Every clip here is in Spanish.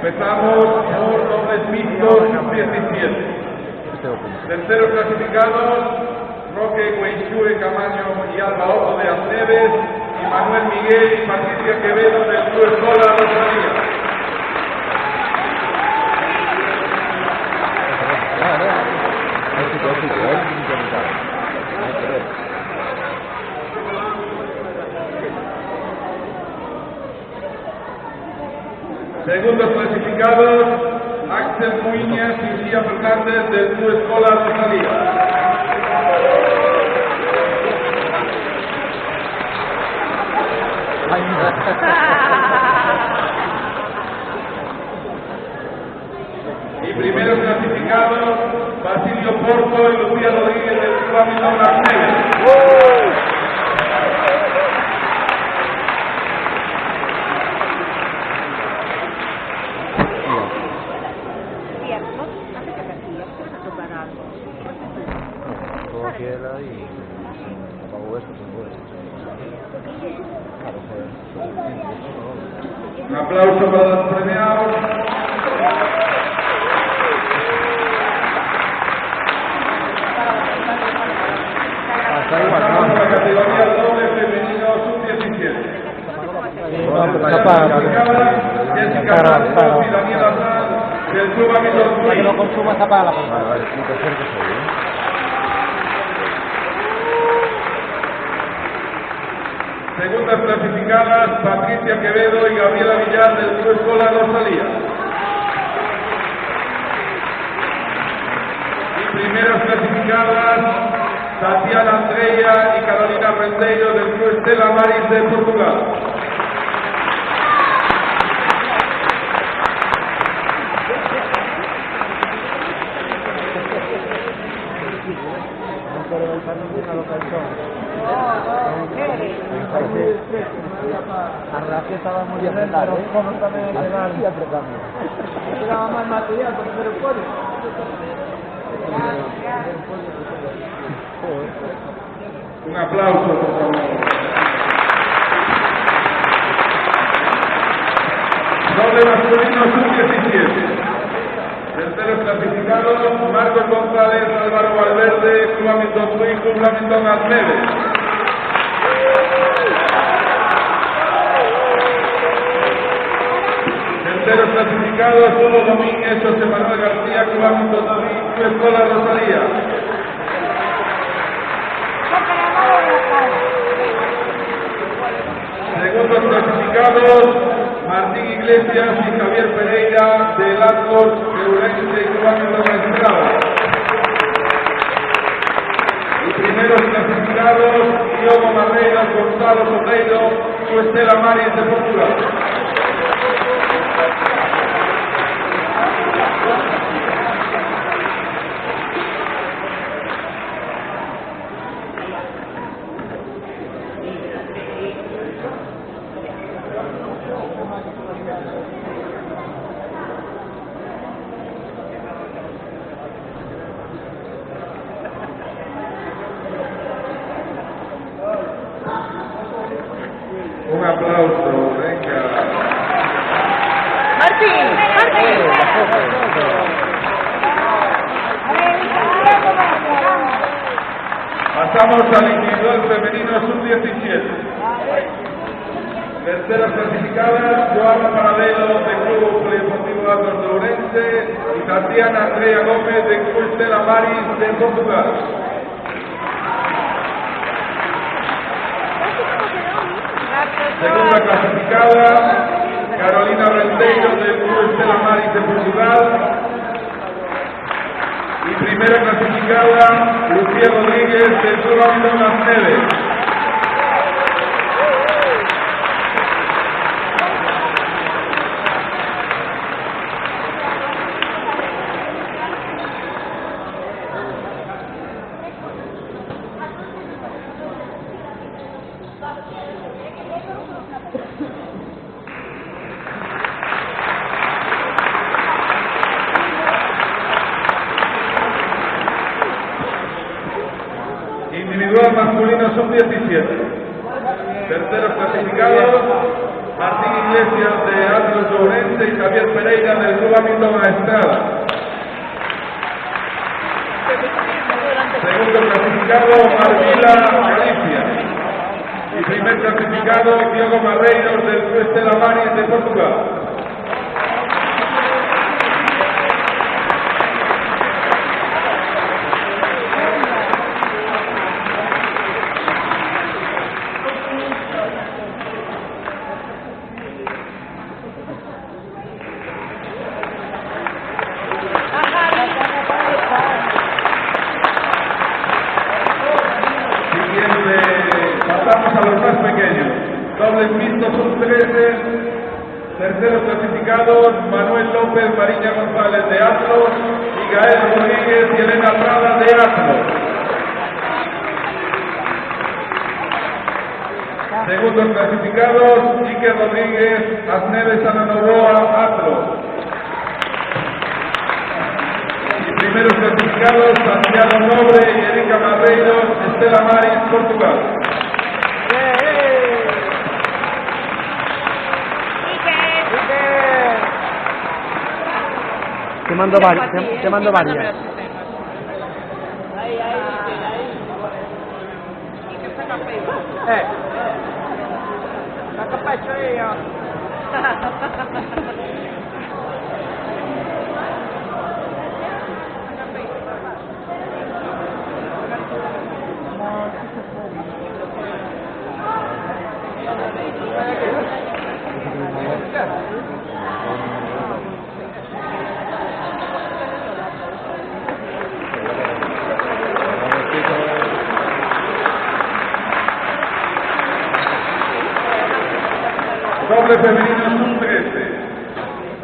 Empezamos por dobles mixtos 17. Terceros clasificados, Roque Huenchue Camaño y Alba Otto de Asneves, y Manuel Miguel y Patricia Quevedo del Club Escola Rosalía. Segundos clasificados, Axel Muñoz y Lucía Fernández del Club Escola Rosalía. Y primeros clasificados, Basilio Porto y Lucía Rodríguez del Club Hamilton Arneves. Un aplauso para los premiados. Pasamos a la categoría doble femenino sub-17. Jessica Ramos y Daniela Sanz del Club Hamilton. Para que no consuma zapada la persona. Segundas clasificadas, Patricia Quevedo y Gabriela Villar del Club Escola Rosalía. Y primeras clasificadas, Tatiana Andrea y Carolina Rendeiro del Club Estela Maris de Portugal. Arrasque estaba muy bien, pero como también así apretando. Era más material para hacer el pollo. Un aplauso, por favor. Doble masculino sub-17. Terceros clasificados, Marcos González, Álvaro Valverde, Club Hamilton Puy, Club Hamilton Asneves. Terceros clasificados, Hugo Domínguez, José Manuel García, Club Hamilton Puy, Club Escola Rosalía. Segundos clasificados, Martín Iglesias y Javier Pereira del Atlas de Urense y Club Hamilton Estrada. Y primeros clasificados, Diogo Marreiro, Gonzalo Soteiro, Club Estela Maris de Portugal. Un aplauso, venga. Martín. Pasamos al individual femenino sub-17. Terceras clasificadas, Joana Paradelo de Club Polideportivo Atlas de Ourense y Tatiana Andrea Gómez de Club Estela Maris de Portugal. Segunda clasificada, Carolina Rendeiro del Club Estela Maris de Portugal. Y primera clasificada, Lucía Rodríguez del Club Hamilton Asneves. Individual masculino sub-17. Terceros clasificados, Martín Iglesias de Atlas Ourense y Javier Pereira del Club Hamilton a Estrada. Segundo clasificado, Marvila Galicia. Y primer clasificado, Diogo Marreiros del Club Estela Maris de Portugal. Pasamos a los más pequeños. Dobles mixtos sub-13. Terceros clasificados, Manuel López Mariña González de Atlos y Gael Rodríguez y Elena Prada de Atlos. Segundos clasificados, Iker Rodríguez, Asneves Ananoboa, Atlos. Y primeros clasificados, Santiago Nobre y Erika Marreiros, Estela Maris, Portugal. Te mando varias. Ahí. ¿Y qué saca pego? Saca pecho ella. Doble femenino sub-13.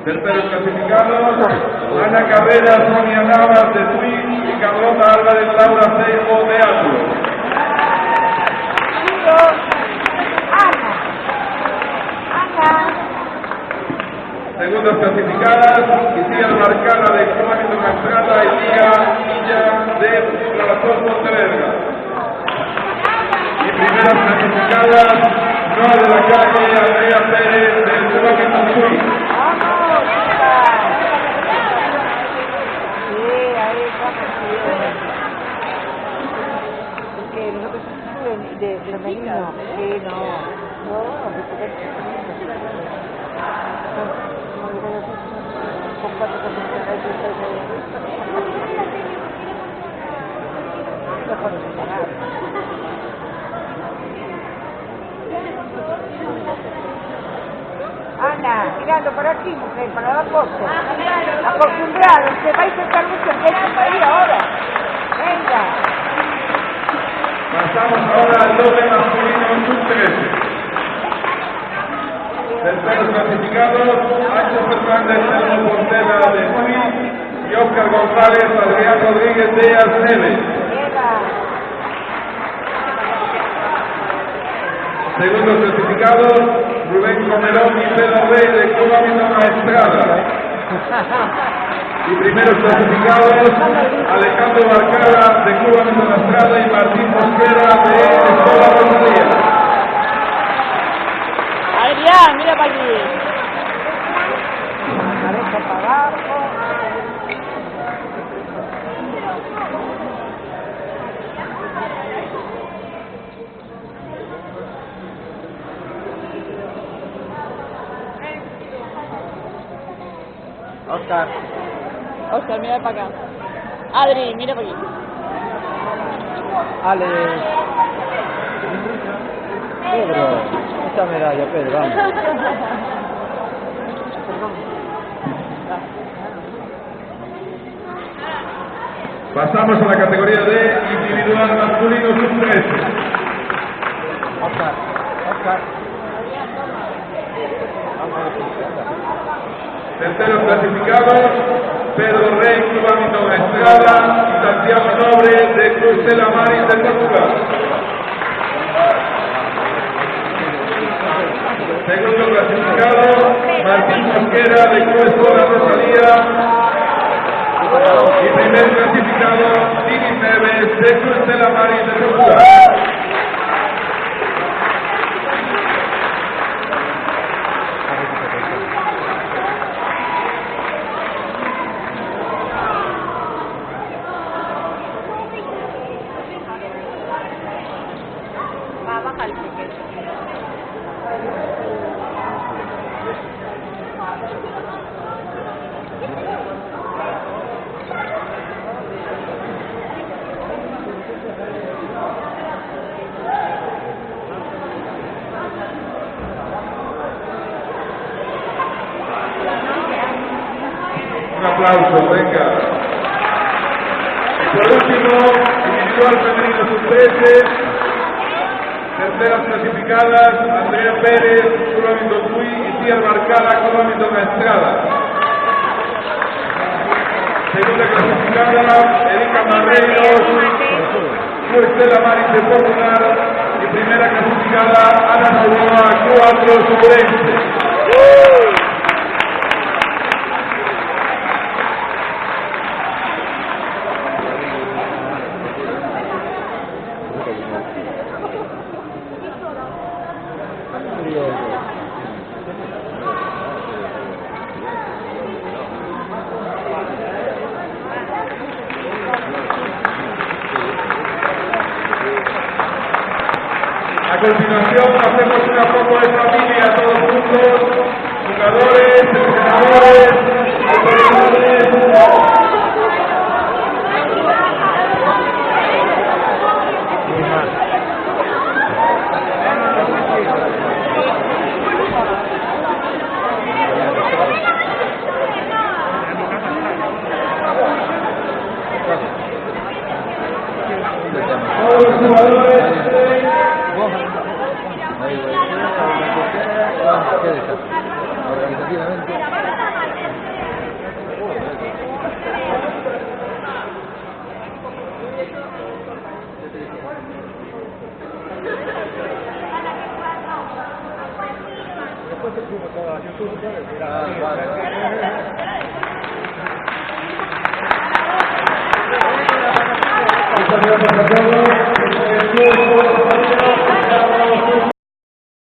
Terceros clasificados, Ana Carrera, Sonia Navas de Twin y Carlota Álvarez Laura Seijo de Atlos. Segundas clasificadas, Isia Marcala de Club Hamilton Estrada y Liga Villa de Plarazón Monteverga. Y primeras clasificadas, Noa de la Calle, Andrea Pérez del Club Hamilton Twin. Porque nosotros somos de femenino, sí, no. Ana, mirando por aquí, mujer, para la foto. Acostumbrados, que vais a estar mucho tiempo ahí ahora. Venga. Pasamos ahora al doble masculino sub-13. Terceros clasificados, Ancho Fernández Telmo Portela de Twin y Óscar González Adrián Rodríguez de Asneves. Segundos clasificados, Rubén Comelón y Pedro Rey de Club Hamilton Estrada. Y primeros clasificados, Alejandro Barcala de Club Hamilton Estrada y Martín Mosquera de Escola Rosalía. Adrián, mira para aquí. Cabeza para abajo. Oscar, mira para acá. Adri, mira para aquí. Ale. Pedro. Esta medalla, Pedro, vamos. Pasamos a la categoría de individual masculino sub-13. Oscar. Terceros clasificados, Pedro Rey, Club Hamilton Estrada y Santiago Nobre de Club Estela Maris de Portugal. Segundo clasificado, Martín Mosquera de Club Escola Rosalía. Y primer clasificado, Dini Neves de Club Estela Maris de Portugal. Un aplauso, venga. Por último, individual femenino sub-13, terceras clasificadas, Andrea Pérez, kilómetro Tui y Tía Barcala, kilómetro Maestrada. Segunda clasificada, Erika Marreiros, Estela Maris de Popular y primera clasificada, Ana Novoa, 4 Suburense. A continuación hacemos una foto de familia todos juntos, jugadores, entrenadores, autoridades. Todos los jugadores. Muchas gracias a todos.